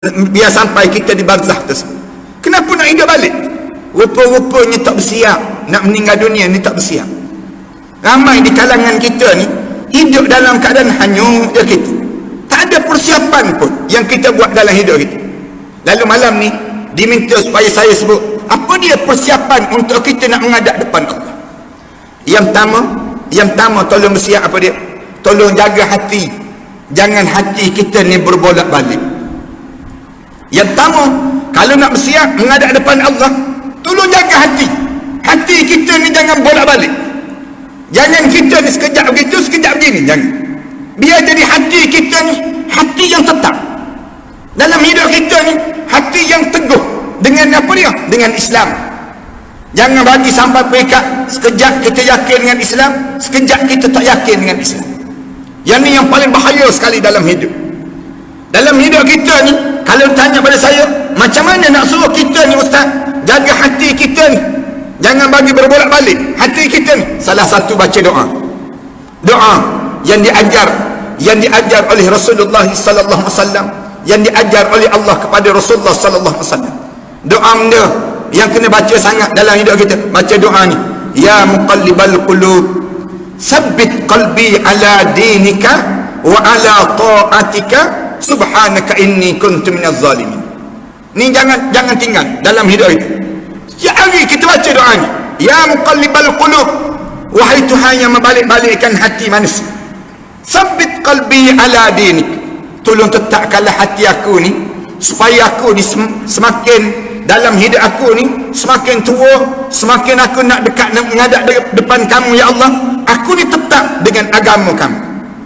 biar sampai kita di barzah tersebut. Kenapa nak hidup balik? Rupa-rupanya tak bersiap nak meninggal dunia ni, tak bersiap. Ramai di kalangan kita ni hidup dalam keadaan hanyut je kita. Tak ada persiapan pun yang kita buat dalam hidup kita. Lalu malam ni diminta supaya saya sebut apa dia persiapan untuk kita nak menghadap depan Allah. Yang pertama tolong bersiap apa dia? Tolong jaga hati. Jangan hati kita ni berbolak-balik. Yang pertama, kalau nak bersiap menghadap depan Allah, tolong jaga hati. Hati kita ni jangan bolak-balik. Jangan kita ni sekejap begitu, sekejap begini. Jangan. Biar jadi hati kita ni hati yang tetap. Dalam hidup kita ni hati yang teguh. Dengan apa dia? Dengan Islam. Jangan bagi sampai peringkat sekejap kita yakin dengan Islam, sekejap kita tak yakin dengan Islam. Yang ni yang paling bahaya sekali dalam hidup. Dalam hidup kita ni, kalau tanya pada saya, macam mana nak suruh kita ni ustaz jaga hati kita ni, jangan bagi berbolak-balik hati kita ni? Salah satu baca doa. Doa yang diajar oleh Rasulullah sallallahu alaihi wasallam, yang diajar oleh Allah kepada Rasulullah sallallahu alaihi wasallam. Doa benda yang kena baca sangat dalam hidup kita. Baca doa ni, ya muqallibal qulub sabbit qalbi ala dinika wa ala ta'atika subhanaka inni kuntu minaz zalimin. Ni jangan tinggal dalam hidup itu. Setiap hari kita baca doa ni, ya muqallibal qulub, wahai Tuhan yang membalik-balikkan hati manusia, sabbit qalbi ala dinik, tolong tetapkanlah hati aku ni supaya aku ni semakin dalam hidup aku ni semakin tua, semakin aku nak dekat nak menghadap depan kamu ya Allah, aku ni tetap dengan agama kamu.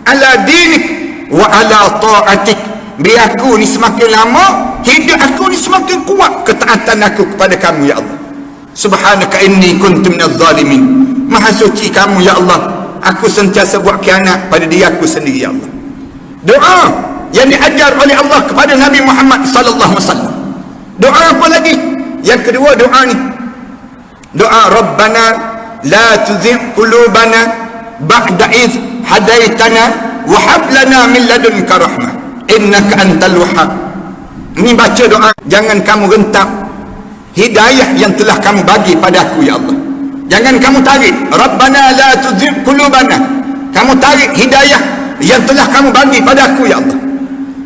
Ala dinik wa ala ta'atik, biar aku ni semakin lama hidup aku ni semakin kuat ketaatan aku kepada kamu ya Allah. Subhanaka inni kuntu minaz zalimin, maha suci kamu ya Allah, aku sentiasa buat khianat pada diri aku sendiri ya Allah. Doa yang diajar oleh Allah kepada Nabi Muhammad sallallahu alaihi wasallam. Doa apa lagi? Yang kedua doa ni, doa Rabbana la tuzigh qulubana ba'da idh hadaitana wa hab lana min ladunka rahmah innaka antal wahhab. Ini baca doa, jangan kamu rentak hidayah yang telah kamu bagi pada aku ya Allah. Jangan kamu tarik Rabbana la tuzigh qulubana, kamu tarik hidayah yang telah kamu bagi pada aku ya Allah.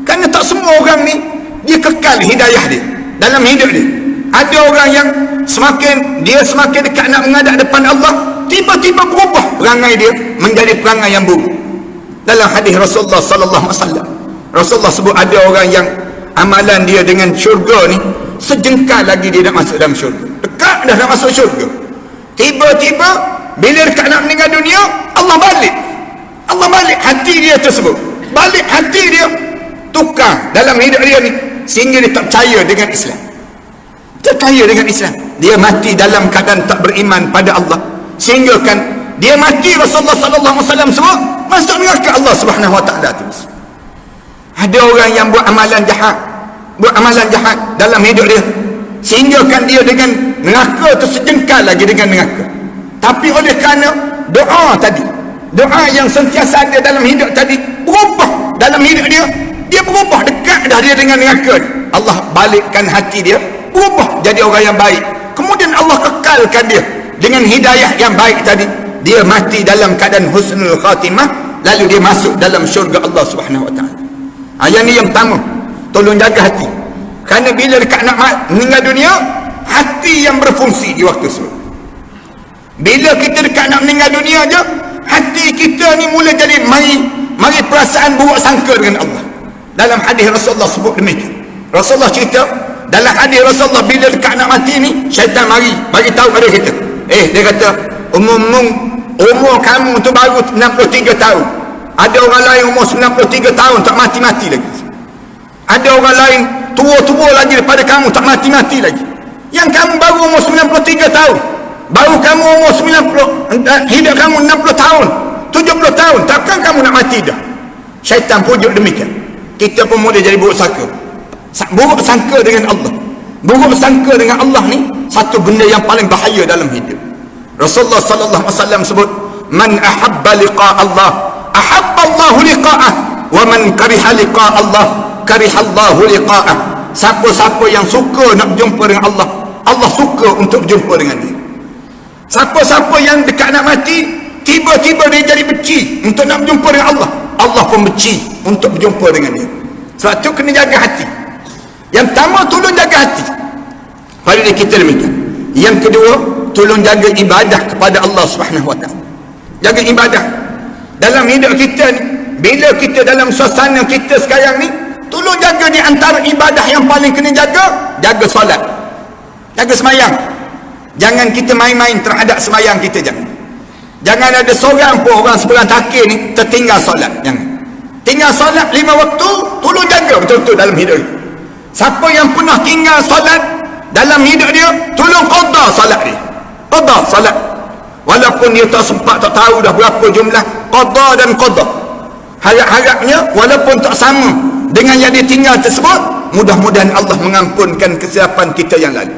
Kerana tak semua orang ni dia kekal hidayah dia dalam hidup dia. Ada orang yang semakin dekat nak menghadap depan Allah, tiba-tiba berubah perangai dia menjadi perangai yang buruk. Dalam hadis Rasulullah sallallahu alaihi wasallam, Rasulullah sebut ada orang yang amalan dia dengan syurga ni sejengkal lagi dia nak masuk dalam syurga, dekat dah nak masuk syurga. Tiba-tiba bila dekat nak meninggal dunia, Allah balik hati dia tersebut, balik hati dia, tukar dalam hidup dia ni, sehingga dia tak percaya dengan Islam. Tak percaya dengan Islam, dia mati dalam keadaan tak beriman pada Allah, sehingga kan dia mati Rasulullah sallallahu alaihi wasallam sebut masuk neraka Allah Subhanahu wa taala terus. Ada orang yang buat amalan jahat dalam hidup dia, sehingga kan dia dengan neraka tu sejengkal lagi dengan neraka. Tapi oleh kerana doa tadi, doa yang sentiasa ada dalam hidup tadi, berubah dalam hidup dia berubah, dekat dah dia dengan neraka. Allah balikkan hati dia, berubah jadi orang yang baik. Kemudian Allah kekalkan dia dengan hidayah yang baik tadi. Dia mati dalam keadaan husnul khatimah, lalu dia masuk dalam syurga Allah Subhanahu wa taala. Yang ni yang pertama, tolong jaga hati. Kerana bila dekat nak meninggal dunia, hati yang berfungsi di waktu tersebut. Bila kita dekat nak meninggal dunia je, hati kita ni mula jadi mari perasaan buruk sangka dengan Allah. Dalam hadis Rasulullah sebut demikian. Rasulullah cerita dalam hadis Rasulullah, bila dekat nak mati ni, syaitan bagi tahu pada kita. Dia kata, umur kamu tu baru 63 tahun. Ada orang lain umur 93 tahun tak mati-mati lagi. Ada orang lain tua-tua lagi daripada kamu tak mati-mati lagi. Yang kamu baru umur 93 tahun, baru kamu umur 90, hidup kamu 60 tahun, 70 tahun, takkan kamu nak mati dah? Syaitan pujuk demikian. Kita pun mula jadi buruk sangka. Buruk sangka dengan Allah. Buruk sangka dengan Allah ni satu benda yang paling bahaya dalam hidup. Rasulullah sallallahu alaihi wasallam sebut, man ahabba liqa Allah ahabba Allah liqa'ah, wa man kariha liqa Allah kariha Allah liqa'ah. siapa-siapa yang suka nak berjumpa dengan Allah, Allah suka untuk berjumpa dengan dia. Siapa-siapa yang dekat nak mati, tiba-tiba dia jadi benci untuk nak berjumpa dengan Allah, Allah pun benci untuk berjumpa dengan dia. Sebab tu kena jaga hati. Yang pertama, tolong jaga hati. Pada dia kita demikian. Yang kedua, tolong jaga ibadah kepada Allah Subhanahu Wa Taala. Jaga ibadah dalam hidup kita ni. Bila kita dalam suasana kita sekarang ni, tolong jaga di antara ibadah yang paling kena jaga, jaga solat, jaga semayang. Jangan kita main-main terhadap semayang kita. Jangan ada seorang pun orang sebelah takir ni tertinggal solat. Jangan. Tinggal solat 5 waktu, tolong jaga betul-betul dalam hidup dia. Siapa yang pernah tinggal solat dalam hidup dia, tolong qada solat dia. Qada solat. Walaupun dia tak sempat, tak tahu dah berapa jumlah, qada dan qada. Harap-harapnya walaupun tak sama dengan yang dia tinggal tersebut, mudah-mudahan Allah mengampunkan kesilapan kita yang lalu.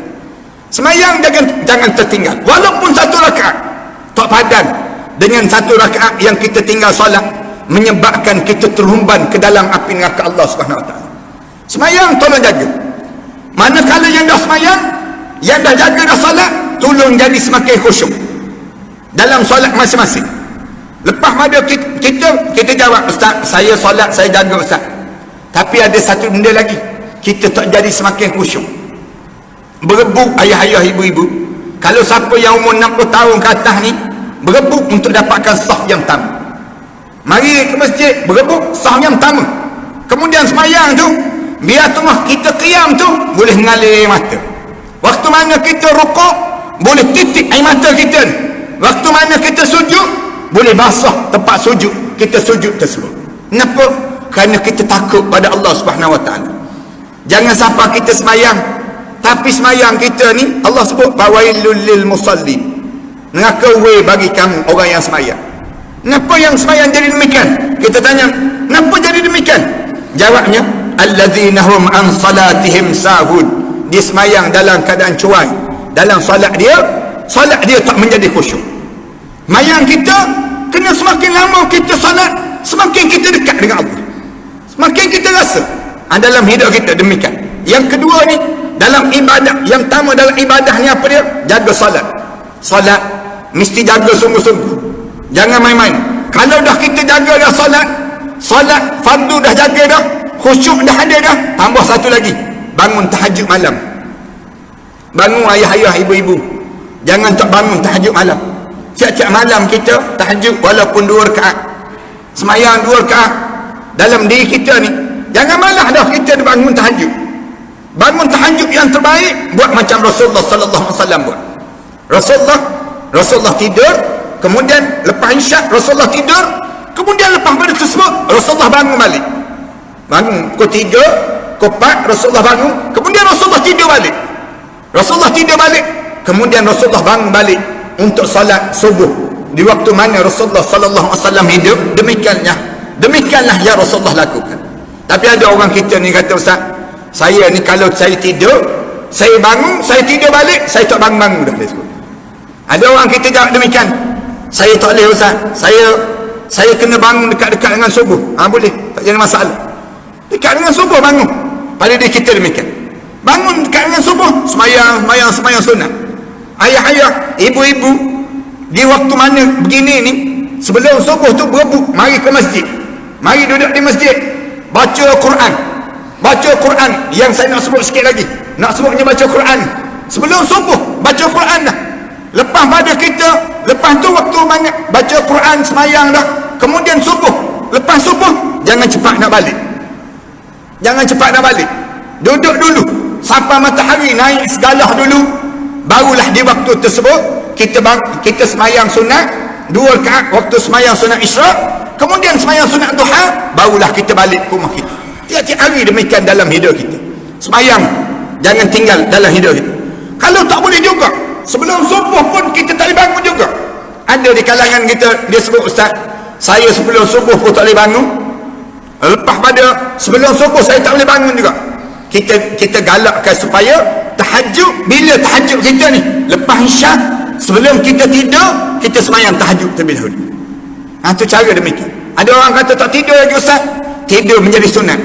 Semayang jangan tertinggal. Walaupun 1 rakaat tak padan dengan 1 rakaat yang kita tinggal solat, menyebabkan kita terhumban ke dalam api neraka Allah Subhanahu Wa Taala. Semayang tolong jaga. Manakala yang dah semayang, yang dah jaga dah solat, tolong jadi semakin khusyuk dalam solat masing-masing. Lepas pada kita jawab, Ustaz, saya solat, saya jaga Ustaz, tapi ada satu benda lagi, kita tak jadi semakin khusyuk. Berebut ayah-ayah, ibu-ibu, kalau siapa yang umur 60 tahun ke atas ni, berebut untuk dapatkan sah yang pertama. Mari ke masjid, berebut sah yang pertama. Kemudian semayang tu, biar tengah kita qiyam tu, boleh mengalir air mata. Waktu mana kita rukuk, boleh titik air mata kita ni. Waktu mana kita sujud, boleh basah tempat sujud kita sujud tersebut. Kenapa? Kerana kita takut pada Allah Subhanahu Wa Taala. Jangan sampai kita semayang, tapi semayang kita ni Allah sebut fawailul lil musallin, neraka we bagi kamu orang yang semayang. Kenapa yang semayang jadi demikian? Kita tanya, kenapa jadi demikian? Jawabnya, alladzina hum an salatihim sahun. Dia semayang dalam keadaan cuai. Dalam solat dia tak menjadi khusyuk. Mayang kita kena semakin lama kita solat, semakin kita dekat dengan Allah, semakin kita rasa dalam hidup kita demikian. Yang kedua ni, dalam ibadah, yang pertama dalam ibadah ni apa dia? Jaga solat. Solat mesti jaga sungguh-sungguh, jangan main-main. Kalau dah kita jaga dah solat fardu dah jaga dah, khusyuk dah ada dah, tambah satu lagi, bangun tahajud malam. Bangun ayah-ayah, ibu-ibu, jangan tak bangun tahajud malam. Tiap-tiap malam kita tahajud walaupun 2 rakaat. Semayang 2 rakaat dalam diri kita ni. Jangan malah dah kita bangun tahajud. Bangun tahajud yang terbaik, buat macam Rasulullah sallallahu alaihi wasallam buat. Rasulullah tidur, kemudian lepas isyak Rasulullah tidur, kemudian lepas pada tersebut Rasulullah bangun balik. Bangun pukul 3, pukul 4 Rasulullah bangun, kemudian Rasulullah tidur balik. Kemudian Rasulullah bangun balik untuk salat subuh di waktu mana Rasulullah sallallahu alaihi wasallam hidup. Demikianlah ya Rasulullah lakukan. Tapi ada orang kita ni kata, Ustaz, saya ni kalau saya tidur, saya bangun, saya tidur balik, saya tak bangun-bangun dah. Ada orang kita jawab demikian, saya tak boleh Ustaz, saya kena bangun dekat-dekat dengan subuh. Boleh, tak jadi masalah. Dekat dengan subuh bangun. Pada dia kita demikian, bangun dekat dengan subuh, semayang sunat. Ayah-ayah, ibu-ibu, di waktu mana begini ni, sebelum subuh tu berebut, mari ke masjid, mari duduk di masjid, baca Quran. Yang saya nak sebut sikit lagi, nak sebutnya baca Quran sebelum subuh, baca Quran dah. Lepas pada kita, lepas tu waktu mana baca Quran, semayang dah, kemudian subuh. Lepas subuh jangan cepat nak balik, duduk dulu sampai matahari naik segalah dulu, barulah di waktu tersebut kita semayang sunat 2 rakaat waktu semayang sunat isyraq, kemudian semayang sunat duha, barulah kita balik ke rumah kita. Tiap-tiap hari demikian dalam hidup kita. Semayang jangan tinggal dalam hidup kita. Kalau tak boleh juga, sebelum subuh pun kita tak boleh bangun juga. Ada di kalangan kita, dia sebut, Ustaz, saya sebelum subuh pun tak boleh bangun, lepas pada sebelum subuh saya tak boleh bangun juga. Kita galakkan supaya tahajud, bila tahajud kita ni lepas isyak, sebelum kita tidur, kita semayang tahajud terlebih dahulu. Itu cara demikian. Ada orang kata tak tidur lagi Ustaz. Tidur menjadi sunat.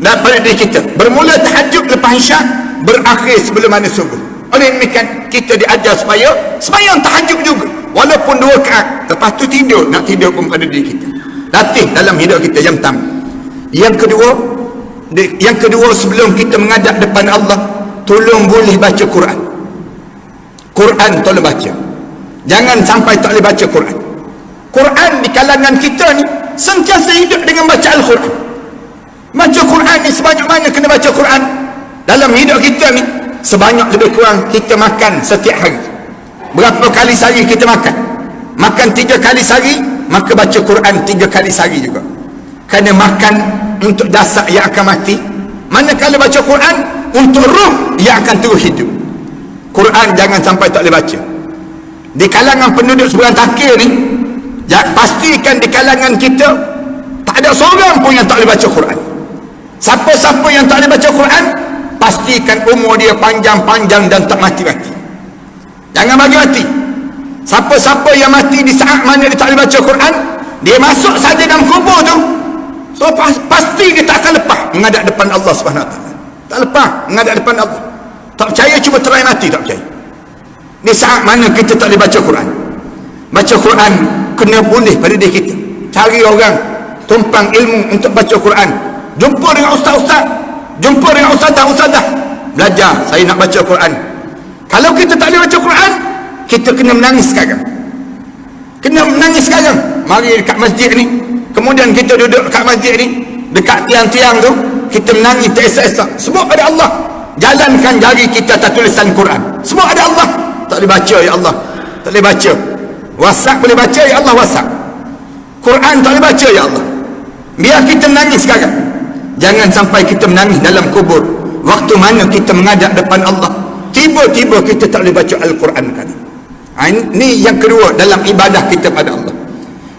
daripada diri kita. Bermula tahajud lepas isyak, berakhir sebelum mana subuh. Oleh demikian kita diajar supaya sembahyang tahajud juga, walaupun 2 rakaat. Lepas tu tidur, nak tidur pun pada diri kita. Latih dalam hidup kita. Yang pertama. Yang kedua, sebelum kita menghadap depan Allah, tolong boleh baca Quran. Quran tolong baca. Jangan sampai tak boleh baca Quran. Quran di kalangan kita ni sentiasa hidup dengan baca Al-Quran. Baca Quran ni sebanyak mana kena baca Quran dalam hidup kita ni? Sebanyak lebih kurang kita makan setiap hari. Berapa kali sehari kita makan? Makan 3 kali sehari, maka baca Quran 3 kali sehari juga. Kerana makan untuk dasar yang akan mati, manakala baca Quran untuk ruh yang akan terus hidup. Quran jangan sampai tak boleh baca. Di kalangan penduduk seberang takir ni, pastikan di kalangan kita tak ada seorang pun yang tak boleh baca Quran. Siapa-siapa yang tak boleh baca Quran, pastikan umur dia panjang-panjang dan tak mati-mati. Jangan bagi mati. Siapa-siapa yang mati di saat mana dia tak boleh baca Quran, dia masuk saja dalam kubur tu, so pasti dia tak akan lepas menghadap depan Allah Subhanahu Wa Taala. Tak lepas menghadap depan Allah. Tak percaya, cuma try mati, tak percaya. Di saat mana kita tak boleh baca Quran. Baca Quran kena boleh pada diri kita. Cari orang tumpang ilmu untuk baca Quran. Jumpa dengan ustaz-ustaz, jumpa dengan ustazah-ustazah, belajar, saya nak baca Quran. Kalau kita tak boleh baca Quran, kita kena menangis sekarang. Kena menangis sekarang. Mari dekat masjid ni, kemudian kita duduk dekat masjid ni, dekat tiang-tiang tu, kita menangis tak esak-esak. Sebut pada Allah. Jalankan jari kita atas tulisan Quran. Sebut ada Allah. Tak boleh baca, ya Allah, tak boleh baca. WhatsApp boleh baca, ya Allah, WhatsApp. Quran tak boleh baca, ya Allah. Biar kita menangis sekarang. Jangan sampai kita menangis dalam kubur. Waktu mana kita menghadap depan Allah, tiba-tiba kita tak boleh baca Al-Quran kali. Ini yang kedua dalam ibadah kita pada Allah.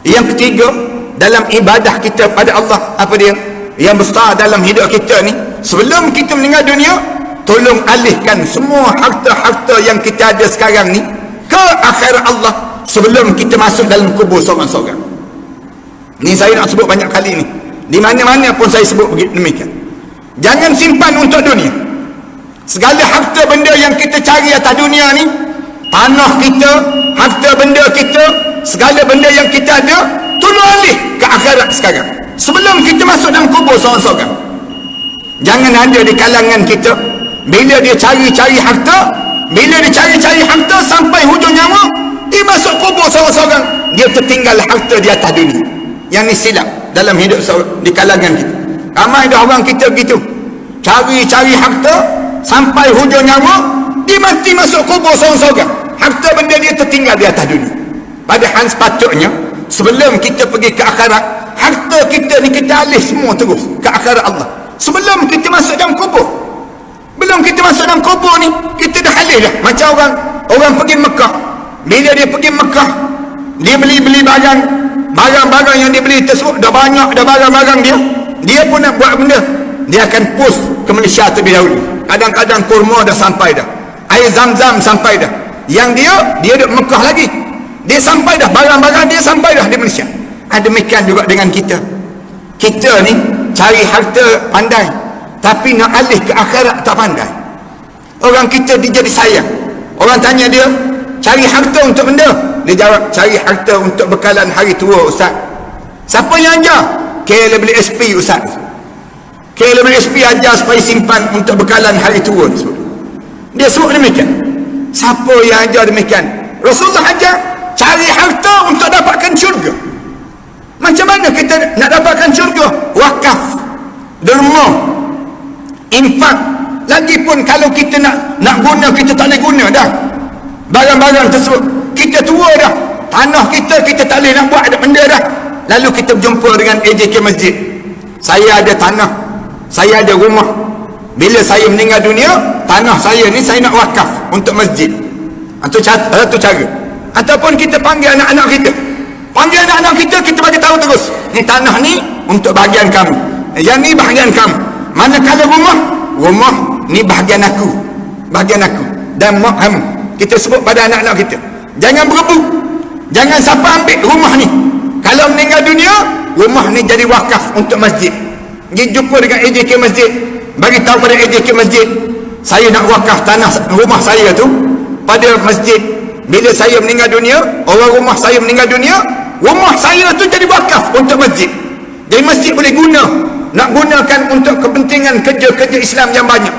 Yang ketiga dalam ibadah kita pada Allah, apa dia? Yang besar dalam hidup kita ni, sebelum kita meninggal dunia, tolong alihkan semua harta-harta yang kita ada sekarang ni ke akhirat Allah sebelum kita masuk dalam kubur seorang-seorang. Ni saya nak sebut banyak kali ni. Di mana-mana pun saya sebut demikian. Jangan simpan untuk dunia. Segala harta benda yang kita cari atas dunia ni, tanah kita, harta benda kita, segala benda yang kita ada, tolong alih ke akhirat sekarang sebelum kita masuk dalam kubur seorang-seorang. Jangan ada di kalangan kita, bila dia cari-cari harta, bila dia cari-cari harta sampai hujung nyawa, dia masuk kubur seorang-seorang, dia tertinggal harta di atas dunia. Yang ni silap dalam hidup di kalangan kita. Ramai dah orang kita begitu, cari-cari harta sampai hujung nyawa, dia mati masuk kubur seorang-seorang, harta benda dia tertinggal di atas dunia. Padahal sepatutnya sebelum kita pergi ke akhirat, harta kita ni kita alih semua terus ke akhirat Allah sebelum kita masuk dalam kubur. Belum kita masuk dalam kubur ni, kita dah alih dah. Macam orang pergi Mekah. Bila dia pergi Mekah, dia beli barang-barang yang dia beli tersebut dah banyak, dah barang-barang dia pun nak buat benda, dia akan push ke Malaysia terlebih dahulu. Kadang-kadang kurma dah sampai dah, air zam-zam sampai dah. Yang dia duduk Mekah lagi, dia sampai dah, barang-barang dia sampai dah di Malaysia. Demikian juga dengan kita. Kita ni cari harta pandai, tapi nak alih ke akhirat tak pandai. Orang kita dia jadi sayang. Orang tanya dia, cari harta untuk benda, dia jawab, cari harta untuk bekalan hari tua, Ustaz. Siapa yang ajar? KLBSP, Ustaz. KLBSP ajar supaya simpan untuk bekalan hari tua. Dia sebut demikian. Siapa yang ajar demikian? Rasulullah ajar cari harta untuk dapatkan syurga. Macam mana kita nak dapatkan syurga? Wakaf, derma, infak. Lagipun kalau kita nak guna, kita tak boleh guna dah barang-barang tersebut. Kita tua dah, tanah kita tak boleh nak buat ada benda dah. Lalu kita berjumpa dengan AJK Masjid. Saya ada tanah, saya ada rumah. Bila saya meninggal dunia, tanah saya ni saya nak wakaf untuk masjid. Itu satu cara. Ataupun kita panggil anak-anak kita, kita bagi tahu terus, ni tanah ni untuk bahagian kamu, yang ni bahagian kamu. Manakala rumah ni bahagian aku, dan mak kamu. Kita sebut pada anak-anak kita, jangan berebut, jangan siapa ambil rumah ni. Kalau meninggal dunia, rumah ni jadi wakaf untuk masjid. Pergi jumpa dengan AJK masjid, bagi tahu pada AJK masjid, saya nak wakaf tanah rumah saya tu pada masjid. Bila saya meninggal dunia, orang rumah saya meninggal dunia, rumah saya tu jadi wakaf untuk masjid. Jadi masjid boleh guna, nak gunakan untuk kepentingan kerja-kerja Islam yang banyak.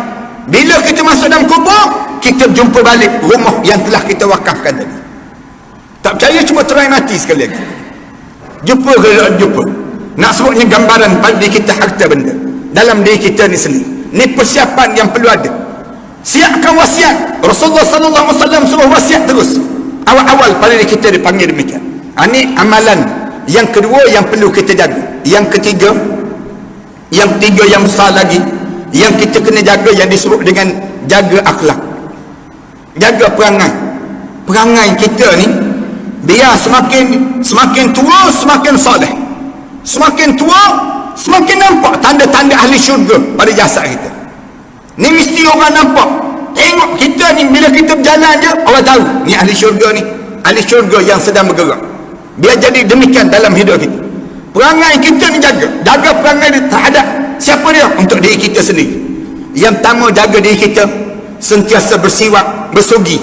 Bila kita masuk dalam kubur, kita jumpa balik rumah yang telah kita wakafkan tadi. Tak percaya, cuba try mati sekali lagi. Jumpa ke tak jumpa? Nak sebutnya gambaran pada diri kita harta benda dalam diri kita ni sendiri. Ni persiapan yang perlu ada. Siapkan wasiat. Rasulullah sallallahu alaihi wasallam suruh wasiat terus. Awal-awal pada diri kita dipanggil demikian. Ini amalan yang kedua yang perlu kita jaga. Yang ketiga yang besar lagi yang kita kena jaga, yang disebut dengan jaga akhlak, jaga perangai kita ni. Biar semakin tua semakin soleh, semakin tua semakin nampak tanda-tanda ahli syurga pada jasad kita. Ni mesti orang nampak. Tengok kita ni, bila kita berjalan je orang tahu ni ahli syurga, ni ahli syurga yang sedang bergerak. Biar jadi demikian dalam hidup kita. Perangai kita ni jaga perangai dia terhadap siapa dia? Untuk diri kita sendiri. Yang pertama, jaga diri kita sentiasa bersiwak, bersugi.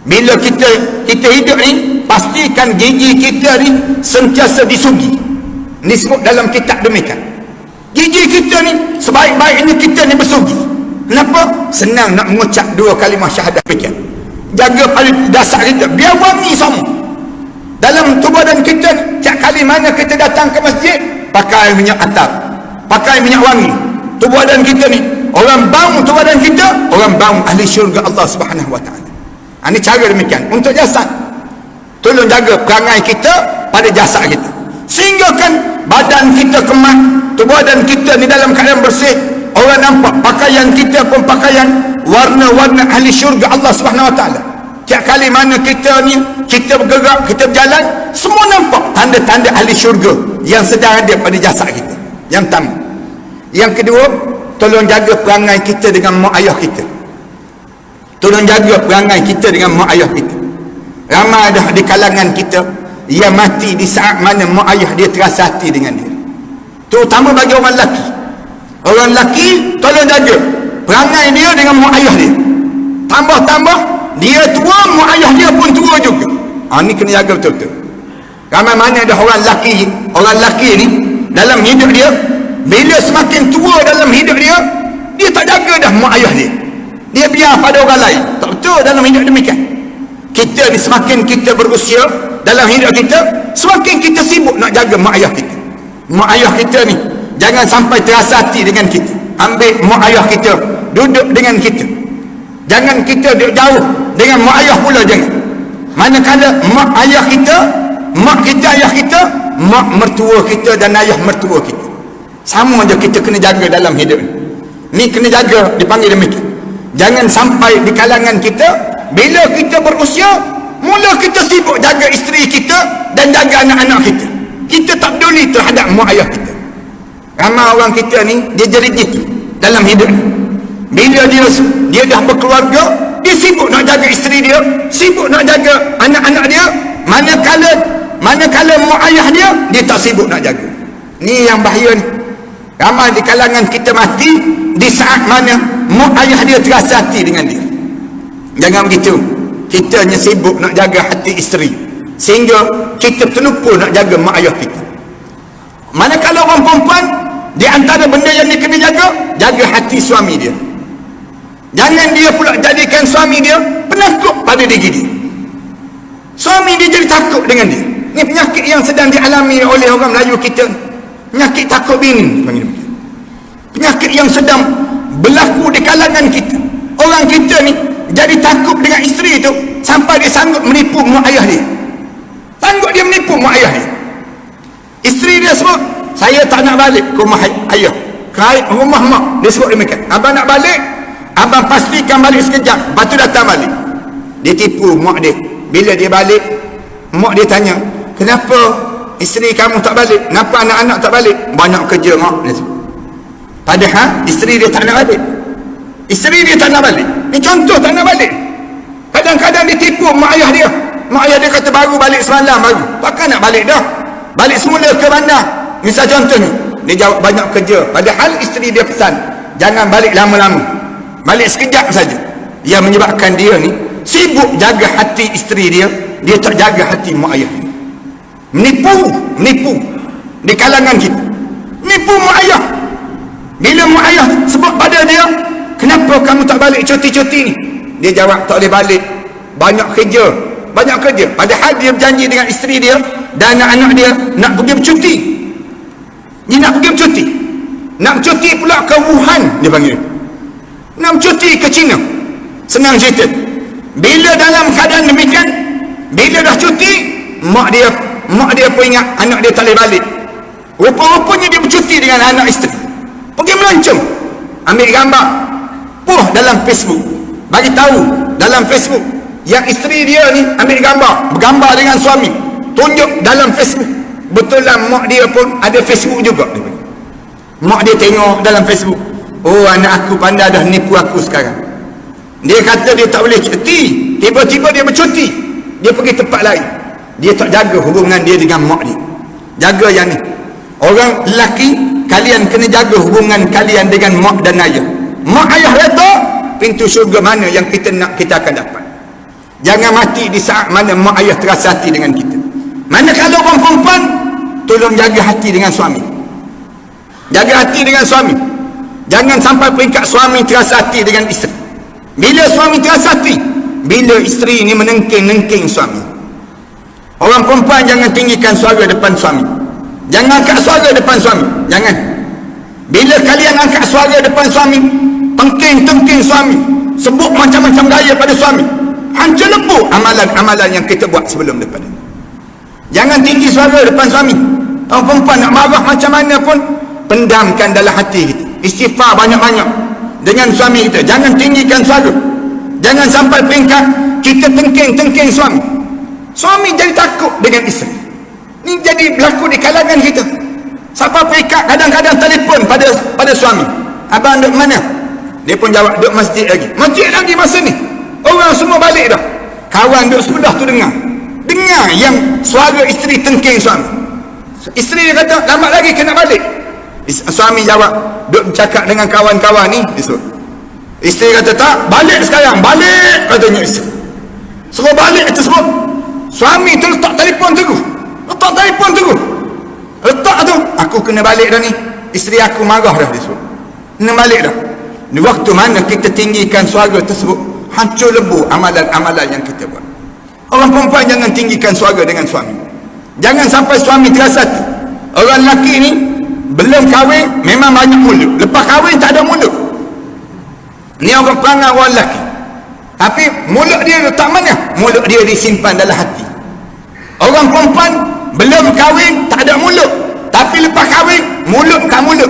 Bila kita hidup ni, pastikan gigi kita ni sentiasa disugi. Ini sebut dalam kitab demikian. Gigi kita ni sebaik-baiknya kita ni bersugi. Kenapa? Senang nak mengucap dua kalimah syahadah demikian. Jaga pada dasar kita biar wangi sama dalam tubuh badan kita. Setiap kali mana kita datang ke masjid, pakai minyak atar, pakai minyak wangi. Tubuh badan kita ni, orang bau tubuh badan kita, orang bau ahli syurga Allah Subhanahu wa taala. Ini cara demikian untuk jasad. Tolong jaga perangai kita pada jasad kita, sehingga kan badan kita kemat, tubuh badan kita ni dalam keadaan bersih. Orang nampak pakaian kita pun pakaian warna-warna ahli syurga Allah Subhanahu wa taala. Tiap kali mana kita ni, kita bergerak, kita berjalan, semua nampak tanda-tanda ahli syurga yang sedang ada pada jasad kita. Yang pertama. Yang kedua, tolong jaga perangai kita dengan mak ayah kita. Tolong jaga perangai kita dengan mak ayah kita. Ramai dah di kalangan kita yang mati di saat mana mak ayah dia terasa hati dengan dia. Terutama bagi orang lelaki. Orang lelaki tolong jaga perangai dia dengan mak ayah dia. Tambah-tambah dia tua, mak ayah dia pun tua juga. Ni kena jaga betul-betul. Ramai mana ada orang lelaki ni dalam hidup dia, bila semakin tua dalam hidup dia, dia tak jaga dah mak ayah dia. Dia biar pada orang lain. Tak betul dalam hidup demikian. Kita ni semakin kita berusia dalam hidup kita, semakin kita sibuk nak jaga mak ayah kita. Mak ayah kita ni jangan sampai terasa hati dengan kita. Ambil mak ayah kita, duduk dengan kita. Jangan kita duduk jauh dengan mak ayah pula, jangan. Manakala mak ayah kita, mak kita, ayah kita, mak mertua kita dan ayah mertua kita, sama je kita kena jaga dalam hidup ni. Kena jaga, dipanggil demikian. Jangan sampai di kalangan kita, bila kita berusia, mula kita sibuk jaga isteri kita dan jaga anak-anak kita. Kita tak peduli terhadap mak ayah kita. Ramai orang kita ni, dia jadi gitu dalam hidup ni. Bila dia dah berkeluarga, dia sibuk nak jaga isteri dia, sibuk nak jaga anak-anak dia. Manakala mak ayah dia tak sibuk nak jaga. Ni yang bahaya ni. Ramai di kalangan kita mati di saat mana mak ayah dia terasa hati dengan dia. Jangan begitu. Kita hanya sibuk nak jaga hati isteri, sehingga kita terlupa nak jaga mak ayah kita. Manakala orang perempuan, di antara benda yang dia kena jaga hati suami dia. Jangan dia pula jadikan suami dia penakut pada diri dia. Suami dia jadi takut dengan dia. Ini penyakit yang sedang dialami oleh orang Melayu kita. Penyakit takut bini. Penyakit yang sedang berlaku di kalangan kita. Orang kita ni jadi takut dengan isteri itu sampai dia sanggup menipu mak ayah dia. Sanggup dia menipu mak ayah dia. Isteri dia sebut, saya tak nak balik ke rumah ayah, ke rumah mak. Dia sebut demikian. Abang nak balik, abang pastikan balik sekejap, lepas tu datang balik. Dia tipu mak dia. Bila dia balik, mak dia tanya, kenapa isteri kamu tak balik? Kenapa anak-anak tak balik? Banyak kerja mak. Padahal isteri dia tak nak balik. Isteri dia tak nak balik. Ni contoh tak nak balik. Kadang-kadang dia tipu mak ayah dia. Mak ayah dia kata baru balik semalam baru. Takkan nak balik dah. Balik semula ke bandar. Misal contoh ni, Dia jawab banyak kerja. Padahal isteri dia pesan, jangan balik lama-lama, balik sekejap saja. Yang menyebabkan dia ni sibuk jaga hati isteri dia, dia tak jaga hati mak ayah. Menipu di kalangan kita. Menipu mak ayah. Bila mak ayah sebut pada dia, kenapa kamu tak balik cuti-cuti ni? Dia jawab, tak boleh balik, banyak kerja. Padahal dia berjanji dengan isteri dia dan anak-anak dia nak pergi bercuti. Dia nak pergi bercuti. Nak bercuti pula ke Wuhan, dia panggil. Nak bercuti ke China. Senang cerita. Bila dalam keadaan demikian, bila dah cuti, mak dia pun ingat anak dia tak boleh balik. Rupa-rupanya dia bercuti dengan anak isteri. Pergi melancong, ambil gambar, dalam Facebook, bagi tahu dalam Facebook yang isteri dia ni ambil gambar, bergambar dengan suami, tunjuk dalam Facebook. Betul lah, mak dia pun ada Facebook juga. Mak dia tengok dalam Facebook, oh anak aku pandai dah nipu aku sekarang. Dia kata dia tak boleh cuti, tiba-tiba dia bercuti, dia pergi tempat lain. Dia tak jaga hubungan dia dengan mak dia. Jaga yang ni. Orang lelaki, kalian kena jaga hubungan kalian dengan mak dan ayah. Mak ayah reda, pintu syurga mana yang kita nak, kita akan dapat. Jangan mati di saat mana mak ayah terasa hati dengan kita. Manakala orang perempuan, tolong jaga hati dengan suami. Jaga hati dengan suami. Jangan sampai peringkat suami terasa hati dengan isteri. Bila suami terasa hati, bila isteri ini menengking-nengking suami. Orang perempuan jangan tinggikan suara depan suami. Jangan angkat suara depan suami. Jangan. Bila kalian angkat suara depan suami, tengking-tengking suami, sebut macam-macam gaya pada suami, hancur lebur amalan-amalan yang kita buat sebelum daripada. Jangan tinggi suara depan suami. Orang perempuan nak marah macam mana pun, pendamkan dalam hati kita. Istighfar banyak-banyak dengan suami kita. Jangan tinggikan suara. Jangan sampai peringkat kita tengking-tengking suami. Suami jadi takut dengan isteri. Ini jadi berlaku di kalangan kita. Sampai peringkat kadang-kadang telefon pada suami, abang duduk mana? Dia pun jawab, duduk masjid lagi. Masjid lagi masa ni, orang semua balik dah. Kawan duduk sebelah tu dengar yang suara isteri tengking suami. Isteri dia kata, lambat lagi kena balik. Suami jawab, duduk bercakap dengan kawan-kawan ni. Isteri kata, tak, balik sekarang, balik, katanya isteri. Suruh balik tersebut. Suami tu letak telefon teguh. Letak tu, aku kena balik dah ni. Isteri aku marah dah, dia sebut. Kena balik dah. Di waktu mana kita tinggikan suara tersebut, hancur lebur amalan-amalan yang kita buat. Orang perempuan jangan tinggikan suara dengan suami. Jangan sampai suami terasa hati. Orang lelaki ni belum kahwin memang banyak mulut, lepas kahwin tak ada mulut. Ni orang perangai orang lelaki. Tapi mulut dia letak mana? Mulut dia disimpan dalam hati. Orang perempuan belum kahwin tak ada mulut, tapi lepas kahwin mulut tak mulut.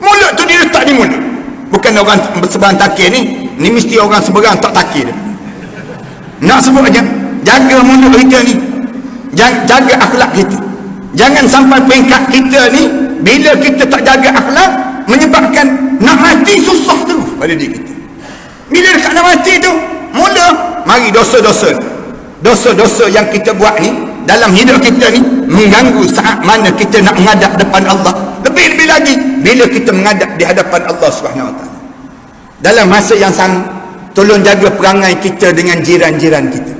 Mulut tu dia letak di mulut. Bukan orang seberang takir ni mesti orang seberang tak takir dia. Nak sebut aja, jaga mulut kita ni, jaga akhlak kita. Jangan sampai peringkat kita ni, bila kita tak jaga akhlak, menyebabkan nak mati susah terus pada diri kita. Bila dekat nak mati tu, mula mari dosa-dosa yang kita buat ni dalam hidup kita ni mengganggu saat mana kita nak menghadap depan Allah. Lebih-lebih lagi bila kita menghadap di hadapan Allah Subhanahu Wa Taala. Dalam masa yang sama, tolong jaga perangai kita dengan jiran-jiran kita.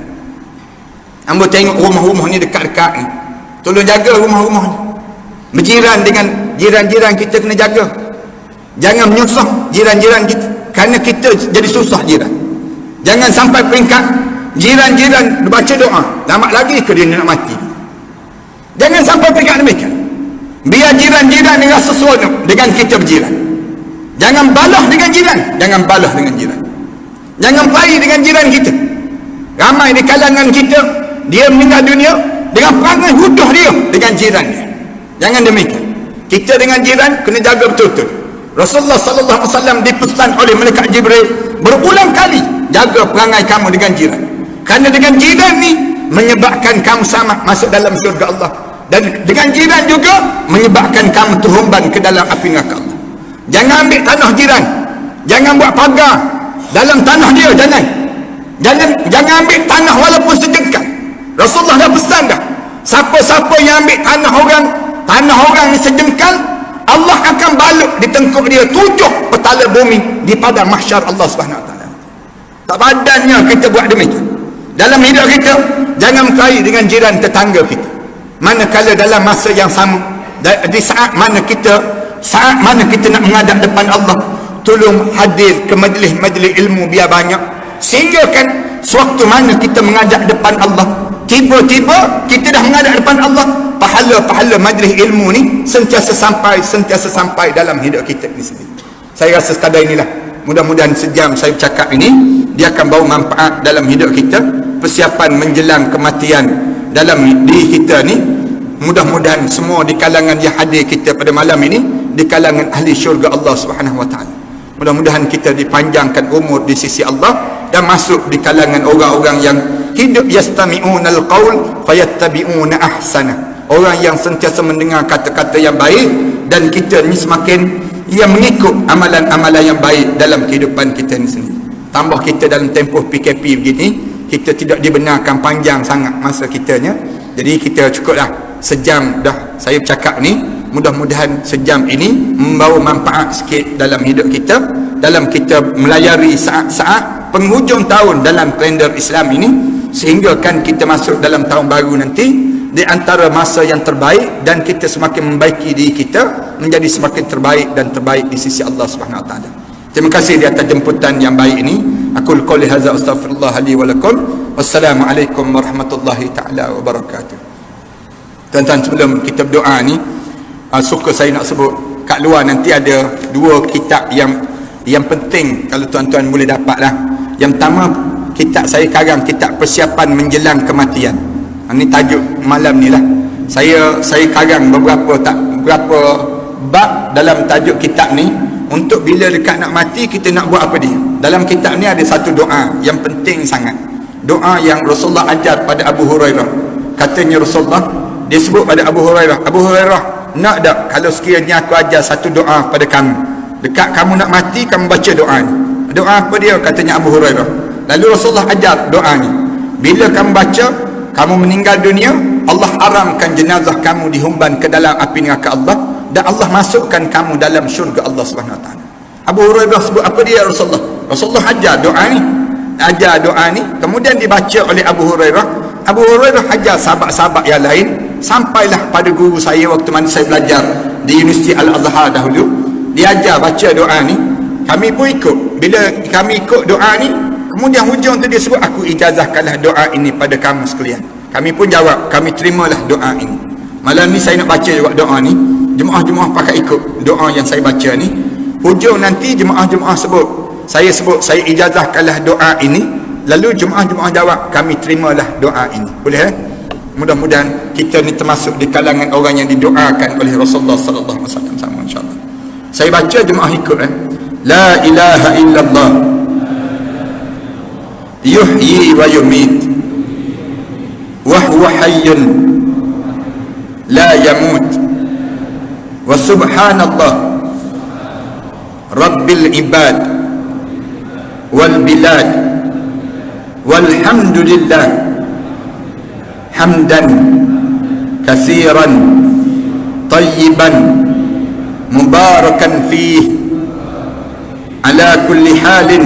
Hamba tengok rumah-rumah ni dekat-dekat ni, tolong jaga rumah-rumah ni. Berjiran dengan jiran-jiran kita kena jaga. Jangan menyusah jiran-jiran kita, kerana kita jadi susah jiran. Jangan sampai peringkat jiran-jiran baca doa, lambat lagi ke dia nak mati. Jangan sampai peringkat demikian. Biar jiran-jiran ni rasa seronok dengan kita berjiran. Jangan balah dengan jiran. Jangan baik dengan jiran kita. Ramai di kalangan kita, dia meninggal dunia dengan perangai huduh dia dengan jiran dia. Jangan demikian. Kita dengan jiran kena jaga betul-betul. Rasulullah sallallahu alaihi wasallam dipesan oleh malaikat Jibril berulang kali, jaga perangai kamu dengan jiran. Kerana dengan jiran ni menyebabkan kamu selamat masuk dalam syurga Allah, dan dengan jiran juga menyebabkan kamu terhumban ke dalam api neraka Allah. Jangan ambil tanah jiran, jangan buat pagar dalam tanah dia, jangan ambil tanah walaupun sejengkal. Rasulullah dah pesan dah, siapa-siapa yang ambil tanah orang tanah orang ni sejengkal, Allah akan balut di tengkuk dia 7 petala bumi di padang mahsyar Allah Subhanahu Wa Taala. Tak padannya kita buat demikian. Dalam hidup kita, jangan berkelahi dengan jiran tetangga kita. Manakala dalam masa yang sama, di saat mana kita nak menghadap depan Allah, tolong hadir ke majlis-majlis ilmu biar banyak, sehingga kan sewaktu mana kita menghadap depan Allah, tiba-tiba kita dah menghadap depan Allah, pahala-pahala majlis ilmu ni sentiasa sampai dalam hidup kita ni sendiri. Saya rasa sekadar inilah, mudah-mudahan sejam saya bercakap ini dia akan bawa manfaat dalam hidup kita, persiapan menjelang kematian dalam diri kita ni. Mudah-mudahan semua di kalangan yang hadir kita pada malam ini di kalangan ahli syurga Allah Subhanahu Wa Taala. Mudah-mudahan kita dipanjangkan umur di sisi Allah dan masuk di kalangan orang-orang yang hidup yastami'unal qaul fayattabi'una ahsana. Orang yang sentiasa mendengar kata-kata yang baik, dan kita ni semakin yang mengikut amalan-amalan yang baik dalam kehidupan kita ni sendiri. Tambah kita dalam tempoh PKP begini, kita tidak dibenarkan panjang sangat masa kitanya. Jadi kita cukuplah sejam dah saya bercakap ni. Mudah-mudahan sejam ini membawa manfaat sikit dalam hidup kita, dalam kita melayari saat-saat penghujung tahun dalam kalender Islam ini, sehingga kan kita masuk dalam tahun baru nanti di antara masa yang terbaik, dan kita semakin membaiki diri kita menjadi semakin terbaik dan terbaik di sisi Allah Subhanahu Wa Taala. Terima kasih di atas jemputan yang baik ini. Aku qouli hadza astaghfirullah li wa lakum. Wassalamualaikum warahmatullahi taala wabarakatuh. Tuan-tuan, sebelum kita berdoa ni, suka saya nak sebut kat luar nanti ada 2 kitab yang penting kalau tuan-tuan boleh dapat lah. Yang pertama, kitab saya karang, kitab persiapan menjelang kematian. Ini tajuk malam ni lah. Saya karang beberapa bab dalam tajuk kitab ni, untuk bila dekat nak mati kita nak buat apa dia. Dalam kitab ni ada satu doa yang penting sangat, doa yang Rasulullah ajar pada Abu Hurairah. Katanya Rasulullah, dia sebut pada Abu Hurairah, Abu Hurairah, nak tak kalau sekiranya aku ajar satu doa pada kamu, dekat kamu nak mati kamu baca doa ni. Doa apa dia? Katanya Abu Hurairah. Lalu Rasulullah ajar doa ni, bila kamu baca, kamu meninggal dunia, Allah haramkan jenazah kamu dihumban ke dalam api neraka Allah, dan Allah masukkan kamu dalam syurga Allah Subhanahu Wa Taala. Abu Hurairah sebut apa dia Rasulullah? Rasulullah ajar doa ni, kemudian dibaca oleh Abu Hurairah. Abu Hurairah ajar sahabat-sahabat yang lain, sampailah pada guru saya waktu mana saya belajar di Universiti Al-Azhar dahulu. Dia ajar baca doa ni, kami pun ikut. Bila kami ikut doa ni, kemudian hujung tu dia sebut, aku ijazahkanlah doa ini pada kamu sekalian. Kami pun jawab, kami terimalah doa ini. Malam ni saya nak baca juga doa ni. Jemaah-jemaah pakai ikut doa yang saya baca ni. Hujung nanti jemaah-jemaah sebut, saya ijazahkanlah doa ini. Lalu jemaah-jemaah jawab, kami terimalah doa ini. Boleh Mudah-mudahan kita ni termasuk di kalangan orang yang didoakan oleh Rasulullah sallallahu alaihi wasallam sama, insya-Allah. Saya baca, jemaah ikut La ilaha illallah yuhyi wa yumit wa huwa hayyun la yamut wa subhanallah rabbil ibad wal bilad walhamdulillah hamdan katsiran tayyiban mubarakan fih ala kulli halin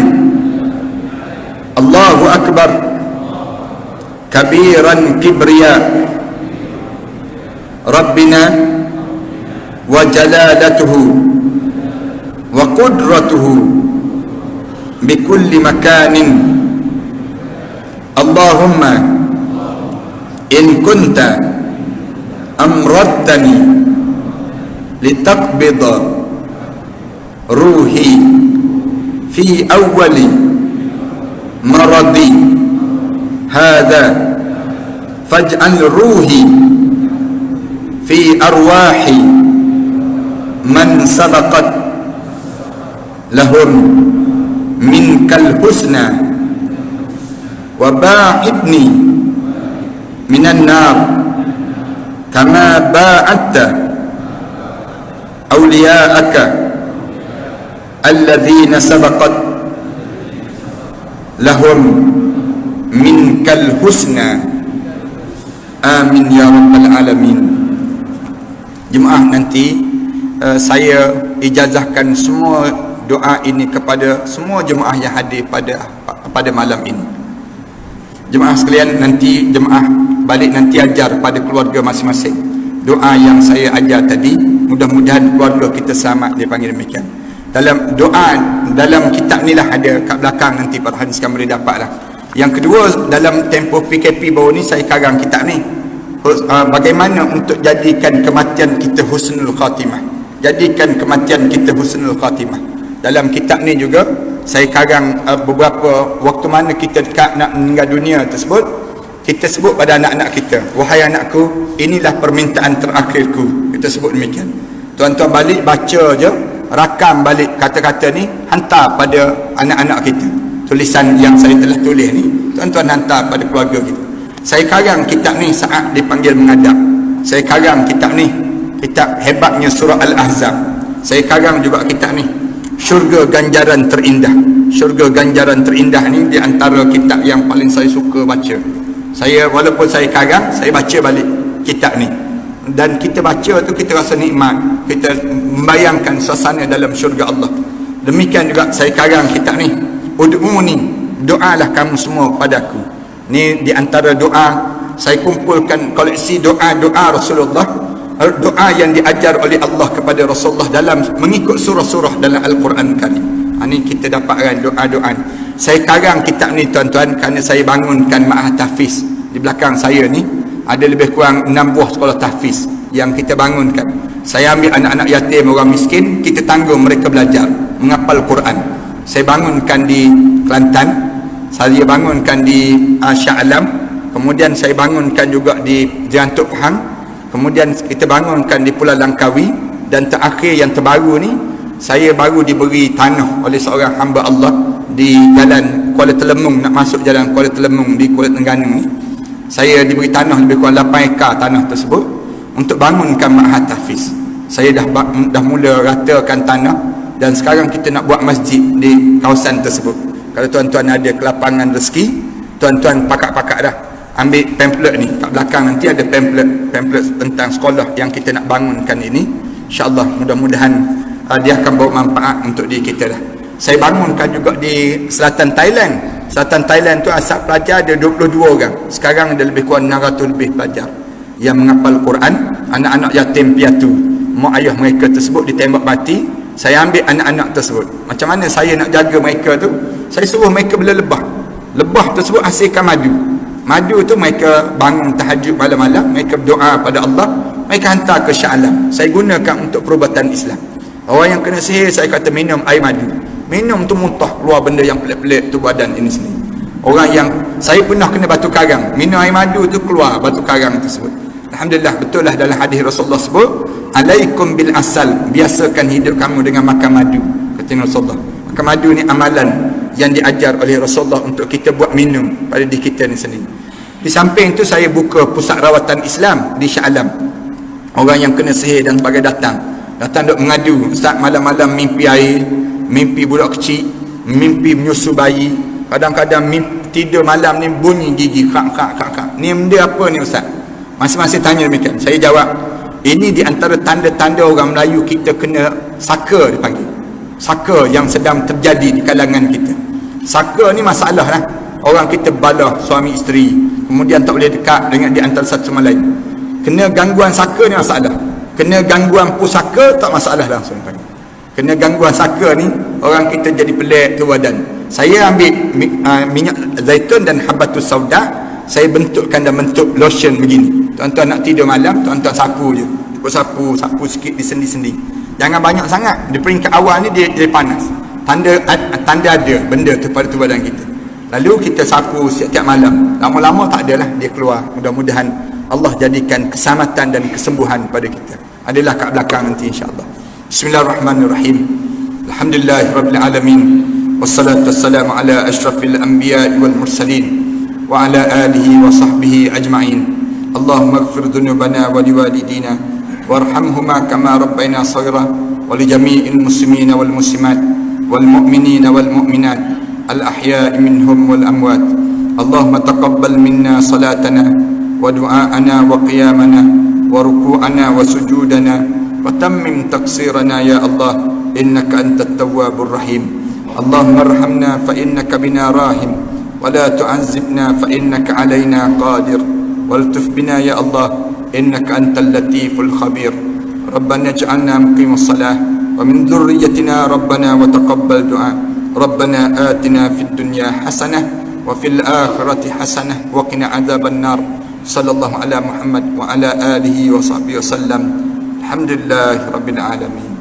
Allahu akbar kabiran kibriya Rabbina wa jalalatuhu wa qudratuhu bikulli makanin Allahumma in kunta amradtani litaqbida ruhi fi awwali maradi hadha faj'al ruhi fi arwahi man sabaqat lahum minkal husna wa ba'idni minan nar kama ba'adta awliya'aka alladhina sabaqat lahum minkal husna. Amin ya rabbal alamin. jemaah nanti saya ijazahkan semua doa ini kepada semua jemaah yang hadir pada malam ini. Jemaah sekalian, nanti jemaah balik nanti ajar pada keluarga masing-masing doa yang saya ajar tadi. Mudah-mudahan keluarga kita selamat, dia panggil demikian. Dalam doa dalam kitab ni lah ada kat belakang, nanti para hadis kamu boleh dapat lah. Yang kedua, dalam tempoh PKP baru ni saya karang kitab ni, bagaimana untuk jadikan kematian kita husnul khatimah. Jadikan kematian kita husnul khatimah. Dalam kitab ni juga saya karang beberapa waktu mana kita dekat nak meninggal dunia tersebut, kita sebut pada anak-anak kita, wahai anakku, inilah permintaan terakhirku. Kita sebut demikian. Tuan-tuan balik baca je, rakam balik kata-kata ni, hantar pada anak-anak kita. Tulisan yang saya telah tulis ni, tuan-tuan hantar pada keluarga kita. Saya karang kitab ni saat dipanggil menghadap. Saya karang kitab ni, kitab hebatnya surah Al-Ahzab. Saya karang juga kitab ni, Syurga Ganjaran Terindah. Syurga Ganjaran Terindah ni di antara kitab yang paling saya suka baca. Saya walaupun saya karang, saya baca balik kitab ni. Dan kita baca tu kita rasa nikmat, kita membayangkan suasana dalam syurga Allah. Demikian juga saya karang kitab ni, Ud'uni, doalah kamu semua padaku. Ni di antara doa, saya kumpulkan koleksi doa-doa Rasulullah, doa yang diajar oleh Allah kepada Rasulullah dalam mengikut surah-surah dalam Al-Quran Karim. Ini kita dapatkan doa-doa. Saya karang kitab ni tuan-tuan kerana saya bangunkan ma'had tahfiz. Di belakang saya ni ada lebih kurang 6 buah sekolah tahfiz yang kita bangunkan. Saya ambil anak-anak yatim, orang miskin, kita tanggung mereka belajar menghafal Quran. Saya bangunkan di Kelantan, saya bangunkan di Shah Alam, kemudian saya bangunkan juga di Jantuk Pahang, kemudian kita bangunkan di Pulau Langkawi, dan terakhir yang terbaru ni, saya baru diberi tanah oleh seorang hamba Allah di jalan Kuala Telemung, nak masuk jalan Kuala Telemung di Kuala Terengganu ni. Saya diberi tanah lebih kurang 8 ekar tanah tersebut untuk bangunkan ma'had tahfiz. Saya dah mula ratakan tanah, dan sekarang kita nak buat masjid di kawasan tersebut. Kalau tuan-tuan ada kelapangan rezeki, tuan-tuan pakak-pakak dah ambil pamphlet ni kat belakang, nanti ada pamphlet tentang sekolah yang kita nak bangunkan ini. InsyaAllah mudah-mudahan dia akan bawa manfaat untuk diri kita dah. Saya bangunkan juga di selatan Thailand. Selatan Thailand tu asal pelajar ada 22 orang. Sekarang ada lebih kurang 600 lebih pelajar yang menghafal Quran. Anak-anak yatim piatu, mak ayah mereka tersebut ditembak mati. Saya ambil anak-anak tersebut. Macam mana saya nak jaga mereka tu? Saya suruh mereka bela lebah. Lebah tersebut hasilkan madu. Madu tu mereka bangun tahajud malam-malam, mereka berdoa pada Allah, mereka hantar ke Shah Alam. Saya gunakan untuk perubatan Islam. Orang yang kena sihir, saya kata minum air madu. Minum tu muntah, keluar benda yang pelik-pelik tu badan ini sendiri. Orang yang saya pernah kena batu karang, minum air madu tu keluar batu karang tersebut. Alhamdulillah, betul lah dalam hadis Rasulullah sebut, alaikum bil asal, biasakan hidup kamu dengan makan madu, kata Rasulullah. Makan madu ni amalan yang diajar oleh Rasulullah untuk kita buat minum pada diri kita ni sendiri. Di samping tu saya buka pusat rawatan Islam di Shah Alam. Orang yang kena sihir dan sebagainya datang duk mengadu, ustaz malam-malam mimpi air, mimpi budak kecil, mimpi menyusu bayi, kadang-kadang mimpi tidur malam ni bunyi gigi kak. Ni benda apa ni ustaz? Masing-masing tanya demikian. Saya jawab, ini di antara tanda-tanda orang Melayu kita kena saka, dipanggil saka yang sedang terjadi di kalangan kita. Saka ni masalah lah. Orang kita balah suami isteri, kemudian tak boleh dekat dengan di antara satu sama lain. Kena gangguan saka ni masalah. Kena gangguan pusaka tak masalah langsung. Kena gangguan saka ni, orang kita jadi pelik tu badan. Saya ambil minyak zaitun dan habatus sauda, saya bentukkan dalam bentuk lotion begini. Tuan-tuan nak tidur malam, tuan-tuan sapu je. Sapu sikit di sendi-sendi. Jangan banyak sangat. Di peringkat awal ni dia panas. Tanda ada benda tu pada tu badan kita. Lalu kita sapu setiap malam. Lama-lama tak adalah dia keluar. Mudah-mudahan Allah jadikan keselamatan dan kesembuhan pada kita. Adalah kat belakang nanti insya-Allah. Bismillahirrahmanirrahim. Alhamdulillahirabbil alamin. Wassalatu wassalamu ala asyrafil anbiya'i wal mursalin wa ala alihi wa sahbihi ajma'in. Allahumma ighfir dhunubana wa liwalidina warhamhuma kama rabbayna shaghira wa li jami'il muslimina wal muslimat wal mu'minina wal mu'minat al ahya'i minhum wal amwat. Allahumma taqabbal minna salatana wa du'aana wa qiyamana wa ruku'ana wa sujudana وتمم تقصيرنا يا الله إنك أنت التواب الرحيم. اللهم ارحمنا فإنك بنا راحم، ولا تعذبنا فإنك علينا قادر، والتف بنا يا الله إنك أنت اللطيف الخبير. ربنا اجعلنا مقيم الصلاة ومن ذريتنا ربنا وتقبل دعاء. ربنا آتنا في الدنيا حسنة وفي الآخرة حسنة وقنا عذاب النار. صلى الله على محمد وعلى آله وصحبه وسلم. الحمد لله رب العالمين.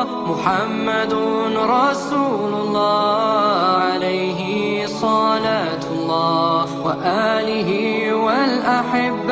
محمد رسول الله عليه صلاة الله وآله والأحبة